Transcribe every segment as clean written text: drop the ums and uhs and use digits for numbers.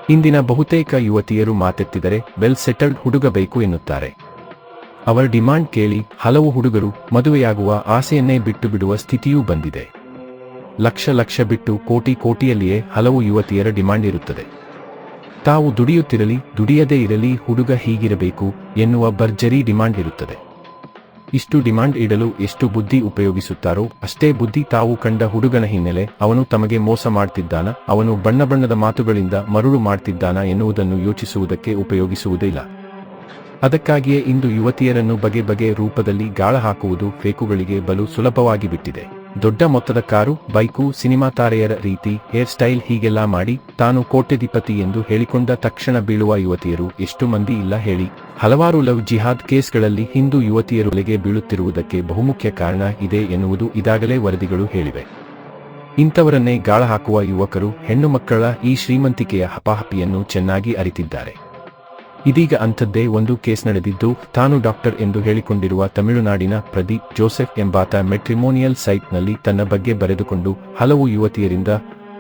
ಇಂದಿನ ಬಹುತೇಕ ಯುವತಿಯರು ಮಾತೆತ್ತಿದರೆ ವೆಲ್ ಸೆಟಲ್ಡ್ ಹುಡುಗ ಬೇಕು ಎನ್ನುತ್ತಾರೆ. ಅವರ ಡಿಮಾಂಡ್ ಕೇಳಿ ಹಲವು ಹುಡುಗರು ಮದುವೆಯಾಗುವ ಆಸೆಯನ್ನೇ ಬಿಟ್ಟು ಬಿಡುವ ಸ್ಥಿತಿಯೂ ಬಂದಿದೆ. ಲಕ್ಷ ಬಿಟ್ಟು ಕೋಟಿಯಲ್ಲಿಯೇ ಹಲವು ಯುವತಿಯರ ಡಿಮಾಂಡ್ ಇರುತ್ತದೆ. ತಾವು ದುಡಿಯುತ್ತಿರಲಿ ದುಡಿಯದೇ ಇರಲಿ ಹುಡುಗ ಹೀಗಿರಬೇಕು ಎನ್ನುವ ಭರ್ಜರಿ ಡಿಮಾಂಡ್ ಇರುತ್ತದೆ. ಇಷ್ಟು ಡಿಮಾಂಡ್ ಇಡಲು ಎಷ್ಟು ಬುದ್ಧಿ ಉಪಯೋಗಿಸುತ್ತಾರೋ ಅಷ್ಟೇ ಬುದ್ಧಿ ತಾವು ಕಂಡ ಹುಡುಗನ ಹಿನ್ನೆಲೆ, ಅವನು ತಮಗೆ ಮೋಸ ಮಾಡ್ತಿದ್ದಾನ, ಅವನು ಬಣ್ಣದ ಮಾತುಗಳಿಂದ ಮರುಳು ಮಾಡ್ತಿದ್ದಾನ ಎನ್ನುವುದನ್ನು ಯೋಚಿಸುವುದಕ್ಕೆ ಉಪಯೋಗಿಸುವುದಿಲ್ಲ. ಅದಕ್ಕಾಗಿಯೇ ಇಂದು ಯುವತಿಯರನ್ನು ಬಗೆ ರೂಪದಲ್ಲಿ ಗಾಳ ಹಾಕುವುದು ಫೇಕುಗಳಿಗೆ ಬಲು ಸುಲಭವಾಗಿ ಬಿಟ್ಟಿದೆ. ದೊಡ್ಡ ಮೊತ್ತದ ಕಾರು, ಬೈಕು, ಸಿನಿಮಾ ತಾರೆಯರ ರೀತಿ ಹೇರ್ ಸ್ಟೈಲ್ ಹೀಗೆಲ್ಲ ಮಾಡಿ ತಾನು ಕೋಟ್ಯಧಿಪತಿ ಎಂದು ಹೇಳಿಕೊಂಡ ತಕ್ಷಣ ಬೀಳುವ ಯುವತಿಯರು ಎಷ್ಟು ಮಂದಿ ಇಲ್ಲ ಹೇಳಿ. ಹಲವಾರು ಲವ್ ಜಿಹಾದ್ ಕೇಸ್ಗಳಲ್ಲಿ ಹಿಂದೂ ಯುವತಿಯರೊಳಗೆ ಬೀಳುತ್ತಿರುವುದಕ್ಕೆ ಬಹುಮುಖ್ಯ ಕಾರಣ ಇದೆ ಎನ್ನುವುದು ಇದಾಗಲೇ ವರದಿಗಳು ಹೇಳಿವೆ. ಇಂಥವರನ್ನೇ ಗಾಳ ಹಾಕುವ ಯುವಕರು ಹೆಣ್ಣು ಮಕ್ಕಳ ಈ ಶ್ರೀಮಂತಿಕೆಯ ಹಪಾಹಪಿಯನ್ನು ಚೆನ್ನಾಗಿ ಅರಿತಿದ್ದಾರೆ. ಇದೀಗ ಅಂಥದ್ದೇ ಒಂದು ಕೇಸ್ ನಡೆದಿದ್ದು, ತಾನು ಡಾಕ್ಟರ್ ಎಂದು ಹೇಳಿಕೊಂಡಿರುವ ತಮಿಳುನಾಡಿನ ಪ್ರದೀಪ್ ಜೋಸೆಫ್ ಎಂಬಾತ ಮೆಟ್ರಿಮೋನಿಯಲ್ ಸೈಟ್ನಲ್ಲಿ ತನ್ನ ಬಗ್ಗೆ ಬರೆದುಕೊಂಡು ಹಲವು ಯುವತಿಯರಿಂದ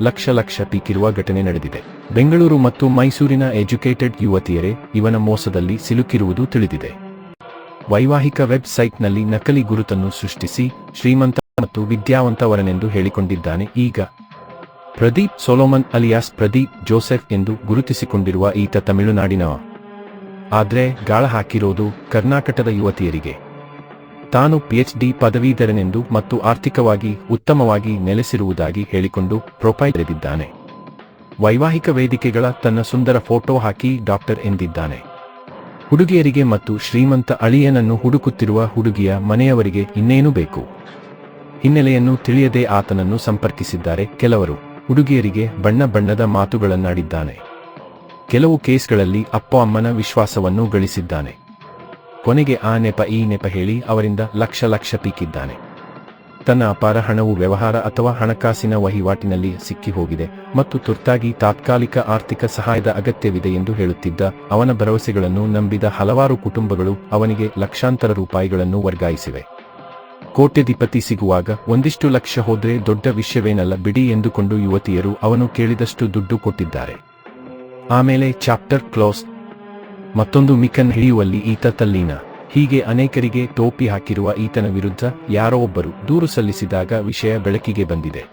ಲಕ್ಷ ಪೀಕಿರುವ ಘಟನೆ ನಡೆದಿದೆ. ಬೆಂಗಳೂರು ಮತ್ತು ಮೈಸೂರಿನ ಎಜುಕೇಟೆಡ್ ಯುವತಿಯರೇ ಇವನ ಮೋಸದಲ್ಲಿ ಸಿಲುಕಿರುವುದು ತಿಳಿದಿದೆ. ವೈವಾಹಿಕ ವೆಬ್ ಸೈಟ್ನಲ್ಲಿ ನಕಲಿ ಗುರುತನ್ನು ಸೃಷ್ಟಿಸಿ ಶ್ರೀಮಂತ ಮತ್ತು ವಿದ್ಯಾವಂತವರನೆಂದು ಹೇಳಿಕೊಂಡಿದ್ದಾನೆ. ಈಗ Pradeep Solomon alias Pradeep Joseph ಎಂದು ಗುರುತಿಸಿಕೊಂಡಿರುವ ಈತ ತಮಿಳುನಾಡಿನವ. ಆದ್ರೆ ಗಾಳ ಹಾಕಿರೋದು ಕರ್ನಾಟಕದ ಯುವತಿಯರಿಗೆ. ತಾನು PhD ಪದವೀಧರನೆಂದು ಮತ್ತು ಆರ್ಥಿಕವಾಗಿ ಉತ್ತಮವಾಗಿ ನೆಲೆಸಿರುವುದಾಗಿ ಹೇಳಿಕೊಂಡು ಪ್ರೊಫೈಲ್ ಬರೆದಿದ್ದಾನೆ. ವೈವಾಹಿಕ ವೇದಿಕೆಗಳ ತನ್ನ ಸುಂದರ ಫೋಟೋ ಹಾಕಿ ಡಾಕ್ಟರ್ ಎಂದಿದ್ದಾನೆ. ಹುಡುಗಿಯರಿಗೆ ಮತ್ತು ಶ್ರೀಮಂತ ಅಳಿಯನನ್ನು ಹುಡುಕುತ್ತಿರುವ ಹುಡುಗಿಯ ಮನೆಯವರಿಗೆ ಇನ್ನೇನು ಬೇಕು? ಹಿನ್ನೆಲೆಯನ್ನು ತಿಳಿಯದೆ ಆತನನ್ನು ಸಂಪರ್ಕಿಸಿದ್ದಾರೆ ಕೆಲವರು. ಹುಡುಗಿಯರಿಗೆ ಬಣ್ಣದ ಮಾತುಗಳನ್ನಾಡಿದ್ದಾನೆ. ಕೆಲವು ಕೇಸ್ಗಳಲ್ಲಿ ಅಪ್ಪ ಅಮ್ಮನ ವಿಶ್ವಾಸವನ್ನು ಗಳಿಸಿದ್ದಾನೆ. ಕೊನೆಗೆ ಆ ನೆಪ ಈ ನೆಪ ಹೇಳಿ ಅವರಿಂದ ಲಕ್ಷ ಪೀಕಿದ್ದಾನೆ. ತನ್ನ ಅಪಾರ ಹಣವು ವ್ಯವಹಾರ ಅಥವಾ ಹಣಕಾಸಿನ ವಹಿವಾಟಿನಲ್ಲಿ ಸಿಕ್ಕಿ ಹೋಗಿದೆ ಮತ್ತು ತುರ್ತಾಗಿ ತಾತ್ಕಾಲಿಕ ಆರ್ಥಿಕ ಸಹಾಯದ ಅಗತ್ಯವಿದೆ ಎಂದು ಹೇಳುತ್ತಿದ್ದ ಅವನ ಭರವಸೆಗಳನ್ನು ನಂಬಿದ ಹಲವಾರು ಕುಟುಂಬಗಳು ಅವನಿಗೆ ಲಕ್ಷಾಂತರ ರೂಪಾಯಿಗಳನ್ನು ವರ್ಗಾಯಿಸಿವೆ. ಕೋಟ್ಯಧಿಪತಿ ಸಿಗುವಾಗ ಒಂದಿಷ್ಟು ಲಕ್ಷ ಹೋದ್ರೆ ದೊಡ್ಡ ವಿಷಯವೇನಲ್ಲ ಬಿಡಿ ಎಂದುಕೊಂಡು ಯುವತಿಯರು ಅವನು ಕೇಳಿದಷ್ಟು ದುಡ್ಡು ಕೊಟ್ಟಿದ್ದಾರೆ. ಆಮೇಲೆ ಚಾಪ್ಟರ್ ಕ್ಲೋಸ್. ಮತ್ತೊಂದು ಮಿಕನ್ ಹಿಡಿಯುವಲ್ಲಿ ಈತ ತಲ್ಲೀನ. ಹೀಗೆ ಅನೇಕರಿಗೆ ಟೋಪಿ ಹಾಕಿರುವ ಈತನ ವಿರುದ್ಧ ಯಾರೋ ಒಬ್ಬರು ದೂರು ಸಲ್ಲಿಸಿದಾಗ ವಿಷಯ ಬೆಳಕಿಗೆ ಬಂದಿದೆ.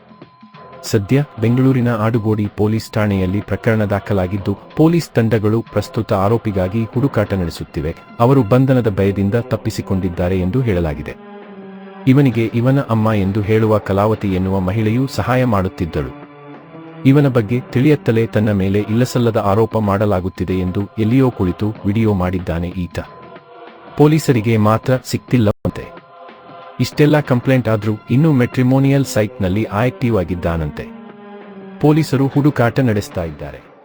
ಸದ್ಯ ಬೆಂಗಳೂರಿನ ಆಡುಗೋಡಿ ಪೊಲೀಸ್ ಠಾಣೆಯಲ್ಲಿ ಪ್ರಕರಣ ದಾಖಲಾಗಿದ್ದು, ಪೊಲೀಸ್ ತಂಡಗಳು ಪ್ರಸ್ತುತ ಆರೋಪಿಗಾಗಿ ಹುಡುಕಾಟ ನಡೆಸುತ್ತಿವೆ. ಅವರು ಬಂಧನದ ಭಯದಿಂದ ತಪ್ಪಿಸಿಕೊಂಡಿದ್ದಾರೆ ಎಂದು ಹೇಳಲಾಗಿದೆ. ಇವನಿಗೆ ಇವನ ಅಮ್ಮ ಎಂದು ಹೇಳುವ ಕಲಾವತಿ ಎನ್ನುವ ಮಹಿಳೆಯೂ ಸಹಾಯ ಮಾಡುತ್ತಿದ್ದಳು. ಇವನ ಬಗ್ಗೆ ತಿಳಿಯತ್ತಲೇ ತನ್ನ ಮೇಲೆ ಇಲ್ಲಸಲ್ಲದ ಆರೋಪ ಮಾಡಲಾಗುತ್ತಿದೆ ಎಂದು ಎಲ್ಲಿಯೋ ಕುಳಿತು ವಿಡಿಯೋ ಮಾಡಿದ್ದಾನೆ ಈತ. ಪೊಲೀಸರಿಗೆ ಮಾತ್ರ ಸಿಕ್ತಿಲ್ಲವಂತೆ. ಇಷ್ಟೆಲ್ಲ ಕಂಪ್ಲೇಂಟ್ ಆದ್ರೂ ಇನ್ನೂ ಮೆಟ್ರಿಮೋನಿಯಲ್ ಸೈಟ್ನಲ್ಲಿ ಆಕ್ಟಿವ್ ಆಗಿದ್ದಾನಂತೆ. ಪೊಲೀಸರು ಹುಡುಕಾಟ ನಡೆಸ್ತಾ ಇದ್ದಾರೆ.